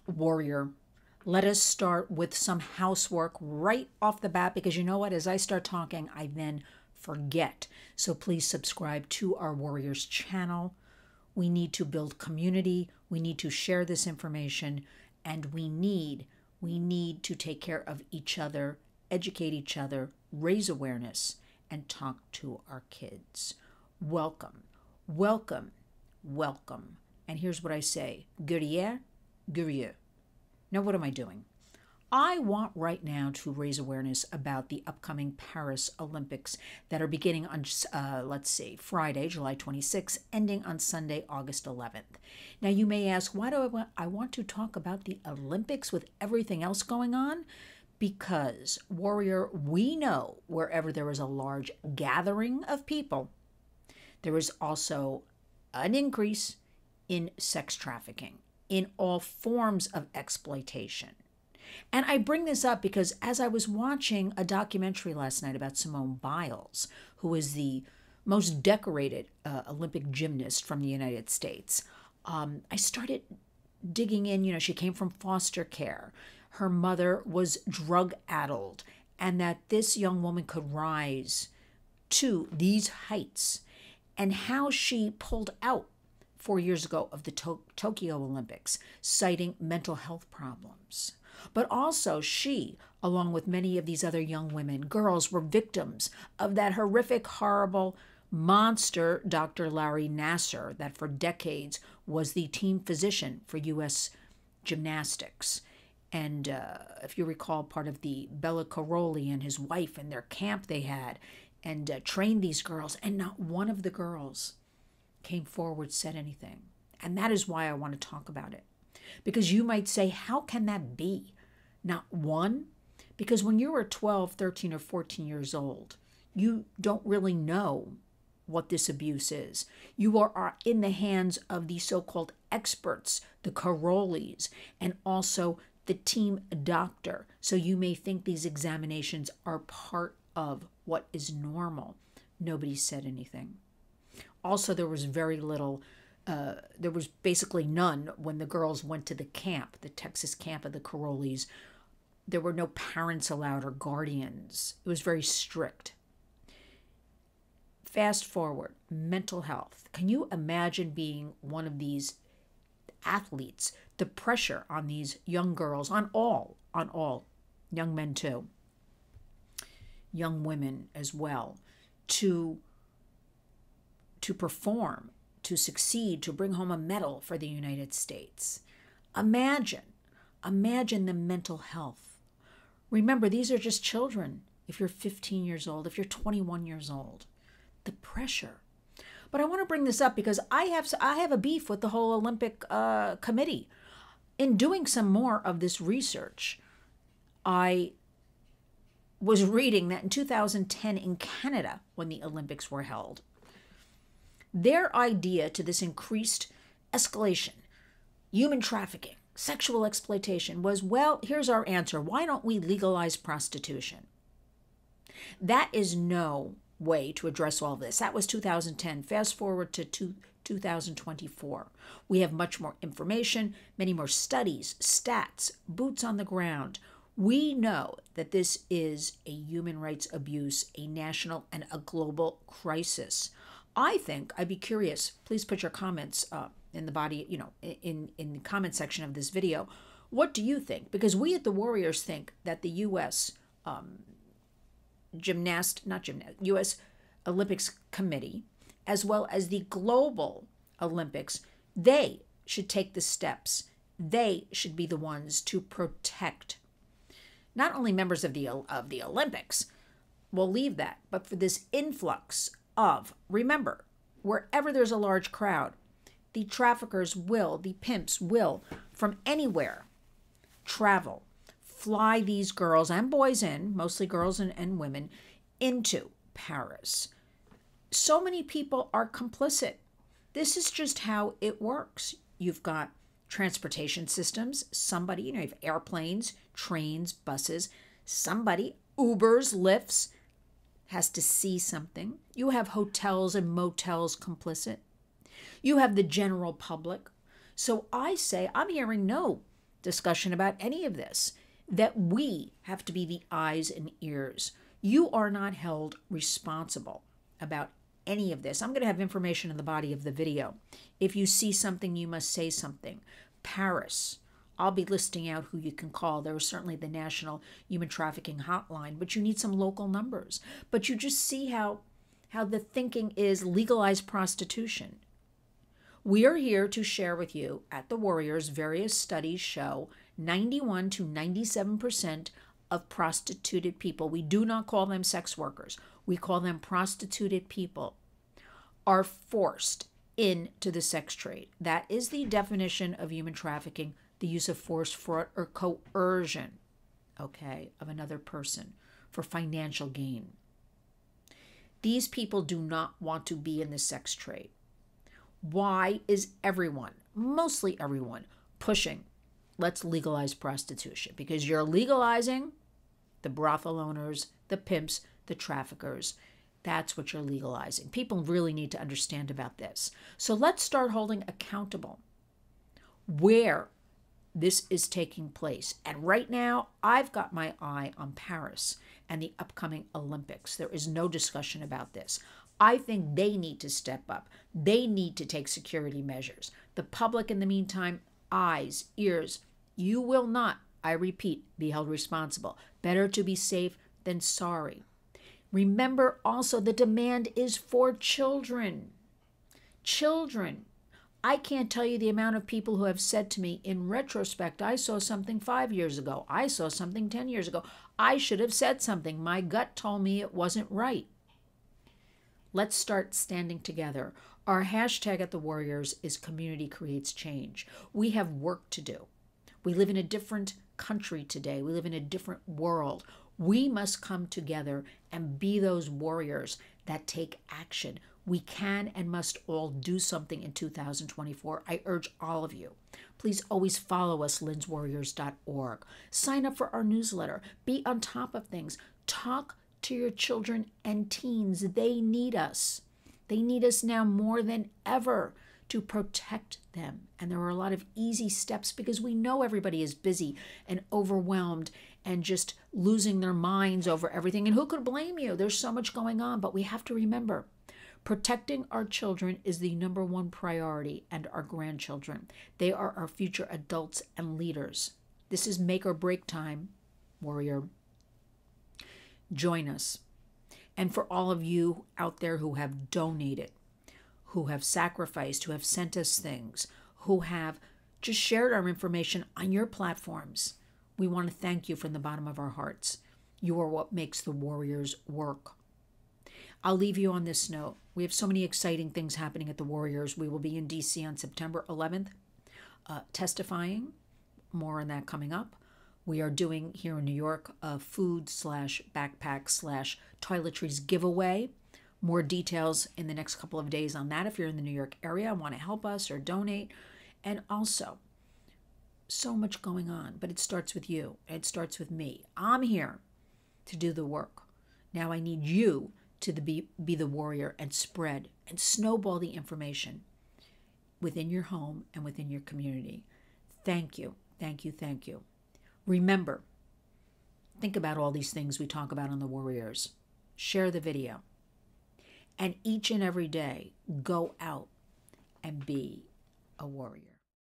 Warrior, let us start with some housework right off the bat, because you know what? As I start talking, I then forget. So please subscribe to our Warriors channel. We need to build community. We need to share this information, and we need to take care of each other, educate each other, raise awareness, and talk to our kids. Welcome, welcome, welcome. And here's what I say: guerrier, guerrier. Now, what am I doing? I want right now to raise awareness about the upcoming Paris Olympics that are beginning on, let's see, Friday, July 26th, ending on Sunday, August 11th. Now, you may ask, why do I want to talk about the Olympics with everything else going on? Because, Warrior, we know wherever there is a large gathering of people, there is also an increase in sex trafficking, in all forms of exploitation. And I bring this up because as I was watching a documentary last night about Simone Biles, who is the most decorated Olympic gymnast from the United States, I started digging in. You know, she came from foster care. Her mother was drug-addled, and that this young woman could rise to these heights, and how she pulled out 4 years ago of the Tokyo Olympics, citing mental health problems. But also she, along with many of these other young women, girls, were victims of that horrific, horrible monster, Dr. Larry Nassar, that for decades was the team physician for U.S. gymnastics. And if you recall, part of the Bella Caroli and his wife and their camp they had, and trained these girls, and not one of the girls came forward, said anything. And that is why I want to talk about it. Because you might say, how can that be? Not one? Because when you are 12, 13, or 14 years old, you don't really know what this abuse is. You are in the hands of the so-called experts, the Carolis, and also the team doctor. So you may think these examinations are part of what is normal. Nobody said anything. Also, there was very little, there was basically none when the girls went to the camp, the Texas camp of the Carolis. There were no parents allowed or guardians. It was very strict. Fast forward, mental health. Can you imagine being one of these athletes, the pressure on these young girls, on all, young men too, young women as well, to perform, to succeed, to bring home a medal for the United States. Imagine the mental health. Remember, these are just children. If you're 15 years old, if you're 21 years old, the pressure. But I want to bring this up because I have a beef with the whole Olympic committee. In doing some more of this research, I was reading that in 2010 in Canada, when the Olympics were held, their idea to this increased escalation, human trafficking, sexual exploitation was, well, here's our answer. Why don't we legalize prostitution? That is no way to address all this. That was 2010. Fast forward to 2024. We have much more information, many more studies, stats, boots on the ground. We know that this is a human rights abuse, a national and a global crisis. I think, I'd be curious, please put your comments in the body, in the comment section of this video. What do you think? Because we at the Warriors think that the U.S. U.S. Olympics Committee, as well as the Global Olympics, they should take the steps. They should be the ones to protect not only members of the Olympics, we'll leave that, but for this influx of, remember, wherever there's a large crowd, the traffickers will, the pimps will, from anywhere, travel, fly these girls and boys in, mostly girls and women, into Paris. So many people are complicit. This is just how it works. You've got transportation systems, somebody, you have airplanes, trains, buses, somebody, Ubers, Lyfts, has to see something. You have hotels and motels complicit. You have the general public. So I say, I'm hearing no. discussion about any of this, that we have to be the eyes and ears. You are not held responsible about any of this. I'm going to have information in the body of the video. If you see something, you must say something. Paris, I'll be listing out who you can call. There is certainly the National Human Trafficking Hotline, but you need some local numbers. But you just see how the thinking is legalize prostitution. We are here to share with you at the Warriors, various studies show 91 to 97% of prostituted people, we do not call them sex workers, we call them prostituted people, are forced into the sex trade. That is the definition of human trafficking, the use of force, fraud, or coercion, okay, of another person for financial gain. These people do not want to be in the sex trade. Why is everyone, mostly everyone, pushing, let's legalize prostitution? Because you're legalizing the brothel owners, the pimps, the traffickers. That's what you're legalizing. People really need to understand about this. So let's start holding accountable where this is taking place. And right now, I've got my eye on Paris and the upcoming Olympics. There is no discussion about this. I think they need to step up. They need to take security measures. The public, in the meantime, eyes, ears, you will not, I repeat, be held responsible. Better to be safe than sorry. Remember also, the demand is for children. Children. I can't tell you the amount of people who have said to me, in retrospect, I saw something 5 years ago. I saw something 10 years ago. I should have said something. My gut told me it wasn't right. Let's start standing together. Our hashtag at the Warriors is Community Creates Change. We have work to do. We live in a different country today. We live in a different world. We must come together and be those warriors that take action. We can and must all do something in 2024. I urge all of you. Please always follow us, lynswarriors.org. Sign up for our newsletter. Be on top of things. Talk to your children and teens. They need us. They need us now more than ever to protect them. And there are a lot of easy steps because we know everybody is busy and overwhelmed and just losing their minds over everything. And who could blame you? There's so much going on, but we have to remember, protecting our children is the number one priority, and our grandchildren. They are our future adults and leaders. This is make or break time, warrior. Join us. And for all of you out there who have donated, who have sacrificed, who have sent us things, who have just shared our information on your platforms, we want to thank you from the bottom of our hearts. You are what makes the Warriors work. I'll leave you on this note. We have so many exciting things happening at the Warriors. We will be in D.C. on September 11th, testifying. More on that coming up. We are doing here in New York a food/backpack/toiletries giveaway. More details in the next couple of days on that. If you're in the New York area and want to help us or donate. And also, so much going on, but it starts with you. It starts with me. I'm here to do the work. Now I need you to be the warrior and spread and snowball the information within your home and within your community. Thank you. Thank you. Thank you. Remember, think about all these things we talk about on the Warriors. Share the video. And each and every day, go out and be a warrior.